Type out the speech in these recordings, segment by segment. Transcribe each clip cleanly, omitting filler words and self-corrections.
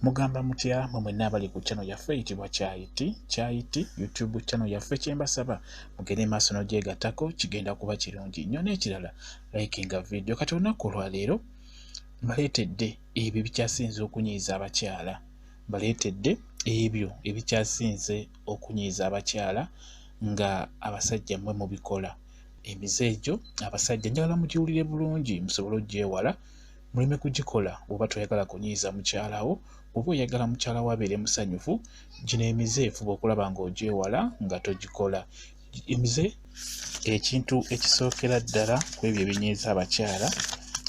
Mugamba mutya mwe mwenna abali ku channel yaffe eyitibwa Kyayiti YouTube channel yaffe kyembasaba mugende maaso n'ogyegattako kigenda kuba kirungi nnyo. N'ekirala likinga video. Kati olunaku olwaleero mbaleetedde ebyo ebikyasinze okunyiiza abakyala. Mbaleetedde ebyo ebikyasinze okunyiiza abakyala nga abasajja mmwe mubikola. Emize egyo abasajja njagala mugiwulire bulungi musobole ogyewala muleme kugikola oba toyagala kunyiiza mukyalawo oba oyagala mukyalawo abeere musanyufu. Gino emize efuba okulaba ng'ogyewala nga togikola. Emize ekintu ekisookera ddala ku ebyo ebinyiiza abakyala,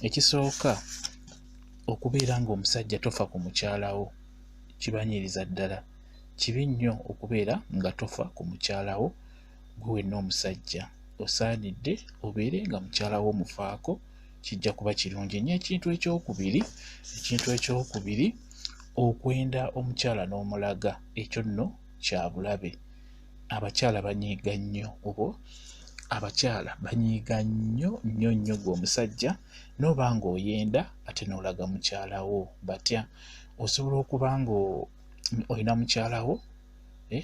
ekisooka okubeera ng'omusajja tofa ku mukyalawo kibanyiiriza ddala. Kibi nnyo okubeera nga tofa ku mukyalawo gwe wenna omusajja. Osaanidde obeere nga mukyalawo omufaako, kijja kuba kirungi nnyo. Ekintu ekyokubiri okwenda omukyala n'omulaga, ekyo nno kya bulabe. Abakyala banyiiga nnyo nnyo gw'omusajja n'oba ng'oyenda ate n'olaga mukyalawo. Batya osobola okuba ng'olina mukyalawo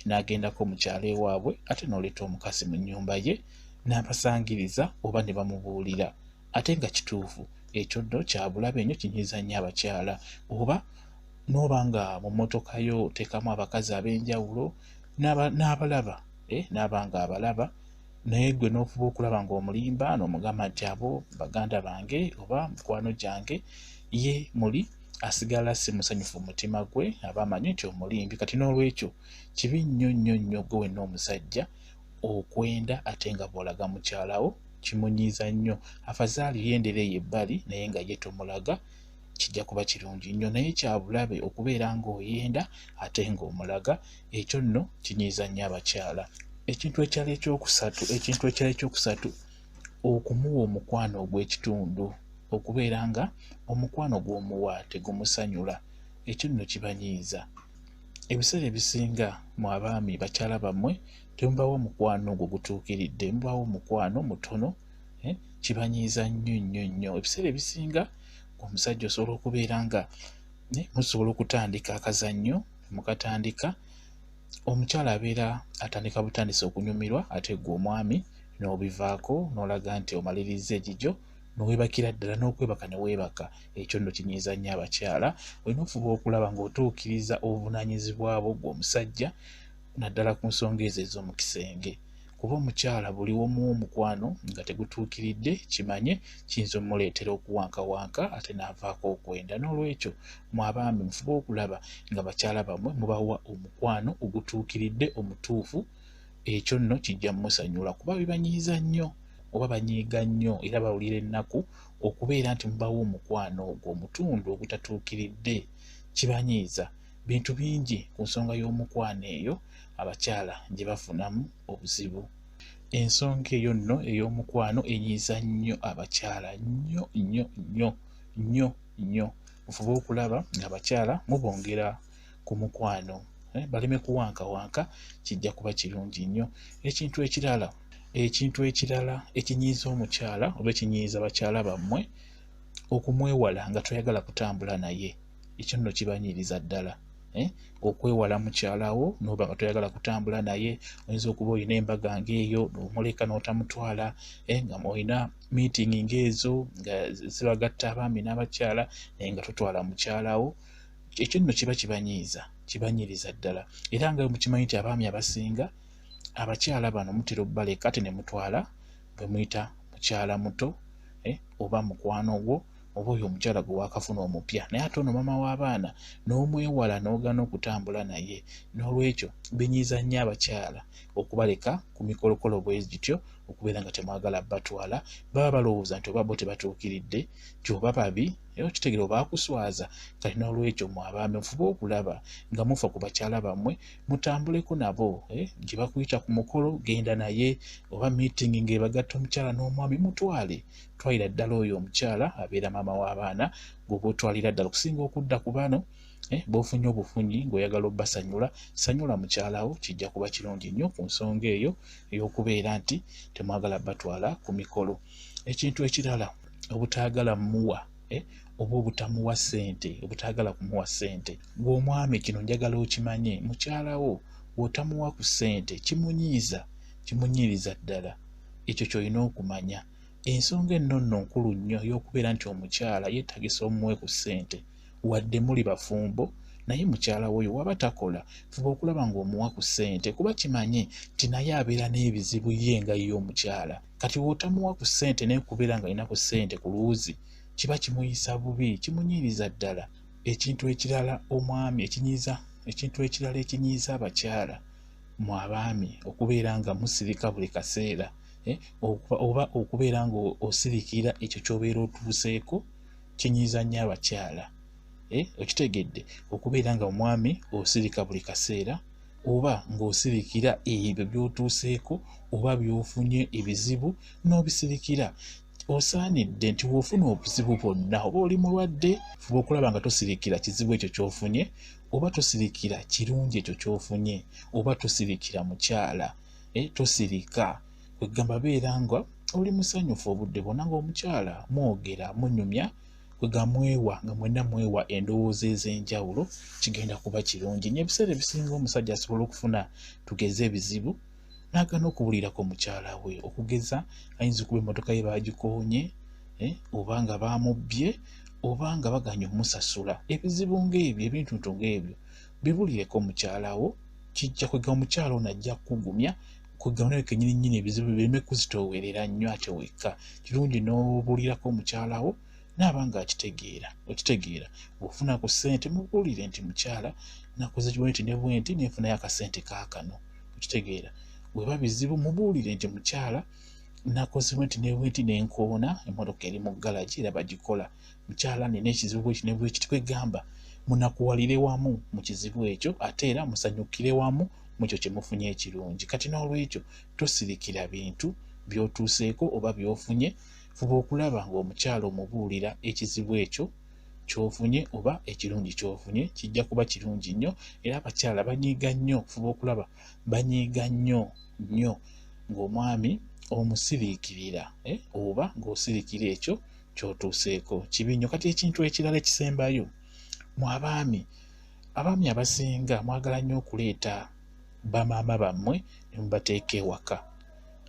n'agendako mukyala ewaabwe ate n'oleeta omukazi mu nnyumba ye n'abasangiriza oba ne bamubuulira ate nga kituufu. Ekyo nno kya bulabe nnyo, kinyiiza nnyo abakyala. Oba n'oba nga mu mmotoka yo oteekamu abakazi ab'enjawulo n'abalaba n'aba nga abalaba naye gwe n'ofuba okulaba ng'omulimba n'omugamba nti abo baganda bange oba mukwano gyange, ye muli asigala si musanyufu mu mutima gwe, aba amanyi nti omulimbi. Kati n'olwekyo kibi nnyo gwe wenna omusajja okwenda ate nga bw'olaga mukyalawo, kimunyiiza nnyo. Afazaali yendereyo ebbali naye nga ye tomulaga, kijja kuba kirungi nnyo. Naye kya bulabe okubeera ng'oyenda ate ng'omulaga, ekyo nno kinyiiza nnyo abakyala. Ekintu ekirala ekyokusatu okumuwa omukwano ogw'ekitundu, okubeera nga omukwano gw'omuwa tegumusanyula, ekyo nno kibanyiiza. Ebiseera ebisinga mu abaami bakyala bammwe temubawa omukwano ogwo gutuukiridde, mubawa omukwano mutono, kibanyiiza nnyo. Ebiseera ebisinga omusajja osobola okubeera nga musobola okutandika akazannyo, mukatandika omukyala abeera atandika butandisi okunyumirwa ate gwe omwami n'obivaako n'olaga nti omaliriza egigyo n'owebakira ddala n'okwebaka ne weebaka. Ekyo nno kinyiiza nnyo abakyala. Olina ofuba okulaba ng'otuukiriza obuvunaanyizibwa bwo gw'omusajja naddala ku nsonga ezo ez'omu kisenge. Kuba omukyala buli w'omuwa omukwano nga tegutuukiridde, kimanye kiyinza omuleetera okuwankawanka ate n'avaako okwenda. N'olwekyo mu abaami mufube okulaba nga bakyala bammwe mubawa omukwano ogutuukiridde omutuufu. Ekyo nno kijja mmusanyula kuba bibanyiiza nnyo oba banyiiga nnyo era bawulira ennaku okubeera nti mubawa omukwano ogwo omutundu ogutatuukiridde, kibanyiiza. Bintu bingi ku nsonga y'omukwano eyo abakyala gye bafunamu obuzibu. Ensonga eyo nno ey'omukwano enyiiza nnyo abakyala nnyo. Mufube okulaba nga abakyala mubongera ku mukwano, baleme kuwankawanka, kijja kuba kirungi nnyo. Ekintu ekirala ekinyiiza omukyala oba ekinyiiza bakyala bammwe, okumwewala nga toyagala kutambula naye, ekyo nno kibanyiiriza ddala. Okwewala mukyalawo n'oba nga toyagala kutambula naye. Oyinza okuba olina embaga ng'eyo n'omuleka n'otamutwala, nga olina meeting ng'ezo nga zibagatta abaami n'abakyala naye nga totwala mukyalawo. Ekyo nno kiba kibanyiiriza ddala. Era nga mukimanyi nti abaami abasinga abakyala bano mutera obbaleka ate ne mutwala bwe muyita mukyala muto oba mukwano gwo oba oyo omukyala gwe waakafuna omupya, naye ate ono maama w'abaana n'omwewala n'ogaana okutambula naye. N'olwekyo binyiiza nnyo abakyala okubaleka ku mikolokolo bwe gityo, okubeera nga temwagala batwala. Baba balowooza nti oba bo tebatuukiridde, nti oba babi, kitegeera oba akuswaza. Kati n'olwekyo mu abaami mufube okulaba nga mufa ku bakyala bammwe, mutambuleko nabo. Gye bakuyita ku mukolo genda naye, oba meeting ng'ebagatta omukyala n'omwami mutwale. Twalira ddala oyo omukyala abeera maama w'abaana gw'oba otwalira ddala, okusinga okudda ku bano b'ofunye obufunyi ng'oyagala obbasanyula. Sanyula mukyalawo, kijja kuba kirungi nnyo ku nsonga eyo ey'okubeera nti temwagala batwala ku mikolo. Ekintu ekirala obutaagala muwa oba obutamuwa ssente, obutagala kumuwa ssente. Gw'omwami kino njagala okimanye, mukyalawo bw'otamuwa ku ssente kimunyiiriza ddala. Ekyo ky'olina okumanya. Ensonga ennono nkulu nnyo y'okubeera nti omukyala yeetagisa omuwe ku ssente wadde muli bafumbo naye mukyala woyo waba takola, fuba okulaba ng'omuwa ku ssente kuba kimanye nti naye abeera n'ebizibu ye nga ye omukyala. Kati bw'otamuwa ku ssente naye kubeera nga alina ku ssente ku luuzi kiba kimuyisa bubi, kimunyiiriza ddala. Ekintu ekirala ekinyiiza abakyala mu abaami okubeera nga musirika buli kaseera oba okubeera nga osirikira ekyo ky'obeera otuuseeko kinyiiza nnyo abakyala. Okitegedde? Okubeera nga omwami osirika buli kaseera oba ng'osirikira ebyo by'otuuseeko oba by'ofunye ebizibu n'obisirikira. Osaanidde nti w'ofuna obuzibu bwonna oba oli mulwadde, fuba okulaba nga tosirikira kizibu ekyo ky'ofunye oba tosirikira kirungi ekyo ky'ofunye oba tosirikira mukyala. Tosirika kwegamba beera nga oli musanyufu obudde bwonna ng'omukyala mwogera munyumya kwegamwewa nga mwenna mwewa endowooza ez'enjawulo, kigenda kuba kirungi. Ebiseera ebisinga omusajja asobola okufuna tugeze ebizibu n'agaana okubulirako mukyala we, okugeza ayinza okuba emmotoka ye baagikoonye oba nga baamubbye oba nga baganya omusasula. Ebizibu ng'ebyo, ebintuntu ng'ebyo bibulireko mukyala wo, kijja kwega omukyala ono ajja kukugumya kwegamba nawe kennyini ebizibu bireme kuzitoowerera nnyo ate wekka. Kirungi n'obulirako mukyala wo naaba nga akitegeera. Okitegeera? Bw'ofuna ku ssente mubuulire nti mukyala nakoze bwenti ne bwenti neefunayo akasente kaakano. Okitegeera? Bw'eba bizibu mubuulire nti mukyala nakoze bwenti ne bwenti n'enkoona emmotoka eri mu galagi era bagikola. Mukyala nina ekizibu bweki ne bwekiti. Kwegamba munakuwalire wamu mu kizibu ekyo ate era musanyukire wamu mu ekyo kye mufunye ekirungi. Kati n'olwekyo tosirikira bintu by'otuuseeko oba by'ofunye. Fuba okulaba ng'omukyala omubuulira ekizibu ekyo ky'ofunye oba ekirungi ky'ofunye, kijja kuba kirungi nnyo. Era abakyala banyiiga nnyo, fuba okulaba banyiiga nnyo ng'omwami omusiriikirira oba ng'osirikira ekyo ky'otuuseeko. Kibi nnyo. Kati ekintu ekirala ekisembayo mu abaami abasinga mwagala nnyo okuleeta bamaama bammwe ne mubateeka ewaka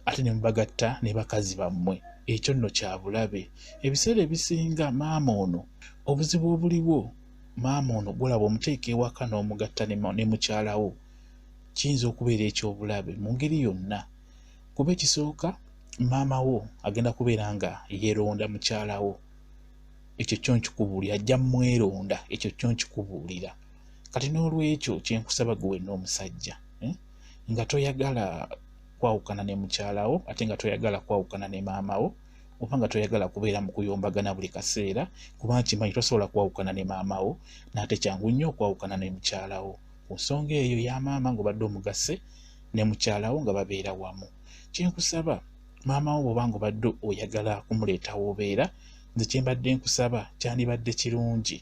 ate ne mubagatta ne bakazi bammwe. Ekyo nno kya bulabe. Ebiseera ebisinga maama ono obuzibu obuliwo, maama ono gwolaba omuteeka ewaka n'omugatta ne mukyalawo, kiyinza okubeera ekyobulabe mu ngeri yonna. Kuba ekisooka maama wo agenda kubeera nga yeeronda mukyalawo. Ekyo kyo nkikubuulira, ajja mweronda. Ekyo kyo nkikubuulira. Kati n'olwekyo kyenkusaba gwe wenna omusajja nga toyagala kwawukana ne mukyalawo ate nga toyagala kwawukana ne maama wo oba nga toyagala kubeera mu kuyombagana buli kaseera, kubanga kimanyi tosobola kwawukana ne maama wo n'ate kyangu nnyo okwawukana ne mukyalawo. Ku nsonga eyo ya maama ng'obadde omugase ne mukyalawo nga babeera wamu. Kyenkusaba maama wo bw'oba ng'obadde oyagala kumuleeta w'obeera, nze kye mbadde nkusaba kyandibadde kirungi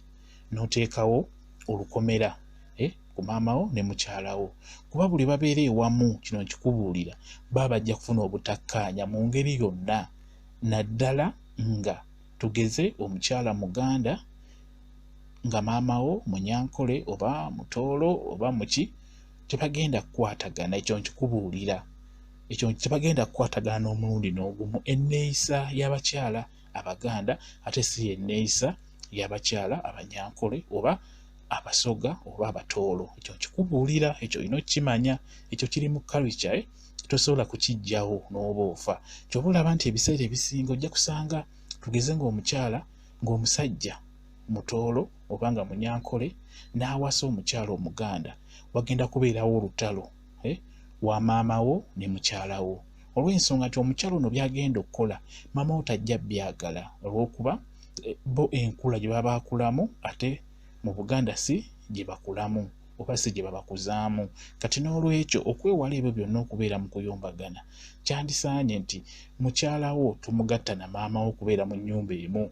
n'oteekawo olukomera ku maama wo ne mukyalawo. Kuba buli babeera ewamu, kino nkikubuulira, baba bajja kufuna obutakkaanya mu ngeri yonna. Naddala nga tugeze omukyala muganda nga maama wo munyankole oba mutoolo oba muki, tebagenda kukwatagana. Ekyo nkikubuulira. Ekyo tebagenda kukwatagana n'omulundi n'ogumu. Enneeyisa y'abakyala Abaganda ate si enneeyisa y'abakyala Abanyankole oba Abasoga oba Abatoolo. Ekyo nkikubuulira, ekyo olina okukimanya. Ekyo kiri mu culture, tosobola kukiggyawo n'oba ofa. Ky'oba olaba nti ebiseera ebisinga ojja kusanga tugeze ng'omusajja Mutoolo oba nga Munyankole n'awasa omukyala Omuganda, wagenda kubeerawo olutalo wa maama wo ne mukyalawo. Olw'ensonga nti omukyala ono byagenda okukola maama wo tajja byagala, olw'okuba bo enkula gye baba bakulamu ate mu Buganda si gye bakulamu oba si gye babakuzaamu. Kati n'olwekyo okwewala ebyo byonna okubeera mu kuyombagana, kyandisaanye nti mukyalawo tumugatta na maama wo okubeera mu nnyumba emu.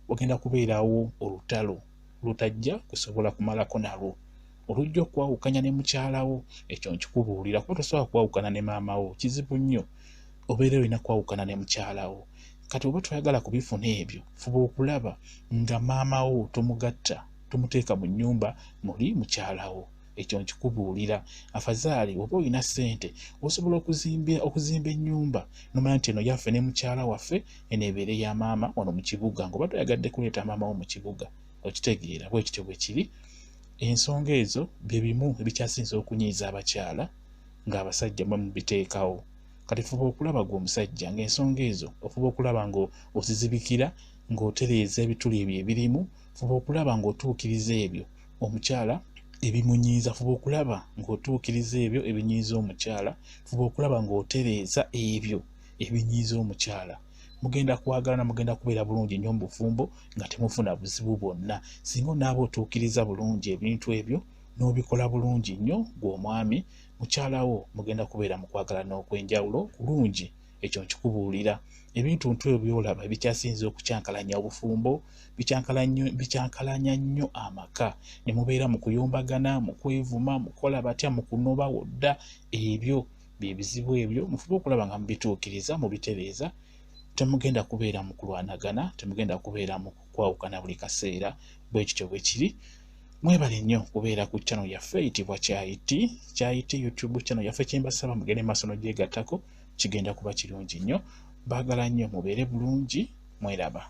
Wagenda kubeerawo olutalo lutajja kusobola kumalako nalwo. Olujja okwawukanya ne mukyalawo, ekyo nkikubuulira, kuba tosobola kwawukana ne maama wo. Kizibu nnyo obeera olina kwawukana ne mukyalawo. kati oba toyagala kubifuna ebyo fuba okulaba nga maama wo tomugatta tumuteeka mu nnyumba muli mukyalawo. Ekyo nkikubuulira. Afazaali oba olina ssente osobola okuzimba ennyumba nomanya nti eno yaffe ne mukyala waffe eneebeere ya maama wano mu kibuga ng'oba toyagadde kuleeta maama wo mu kibuga. Okitegeera bwe kityo bwe kiri. Ensonga ezo bye bimu ebikyasinze okunyiiza abakyala ng'abasajja mubiteekawo. Kati fuba okulaba gwe omusajja ng'ensonga ezo ofuba okulaba ng'ozizibikira ng'otereeza ebituli ebyo ebirimu. Fuba okulaba ng'otuukiriza ebyo omukyala ebimunyiiza. Fuba okulaba ng'otuukiriza ebyo ebinyiiza omukyala. Fuba okulaba ng'otereeza ebyo ebinyiiza omukyala. Mugenda kwagalana, mugenda kubeera bulungi nnyo mu bufumbo nga temufuna buzibu bwonna. Singa onaaba otuukiriza bulungi ebintu ebyo n'obikola bulungi nnyo gw'omwami, mukyalawo mugenda kubeera mu kwagalana okw'enjawulo kulungi. Ekyo nkikubuulira. Ebintu ebyo by'olaba ebikyasinze okukyankalanya obufumbo, bikyankalanya nnyo amaka. Ne mubeera mu kuyombagana, mu kwevuma, mukola batya, mu kunoba wodda. Ebyo bye bizibu ebyo mufube okulaba nga mubituukiriza, mubitereeza. Temugenda kubeera mu kulwanagana, temugenda kubeera mu kwawukana buli kaseera. Bwe kityo bwe kiri. Mwebale nnyo kubeera ku channel yaffe eyitibwa Kyayiti YouTube channel yaffe. Kyembasaba mugende maaso n'ogyegattako, kigenda kuba kirungi nnyo. Baagala nnyo mubeere bulungi. Mweraba.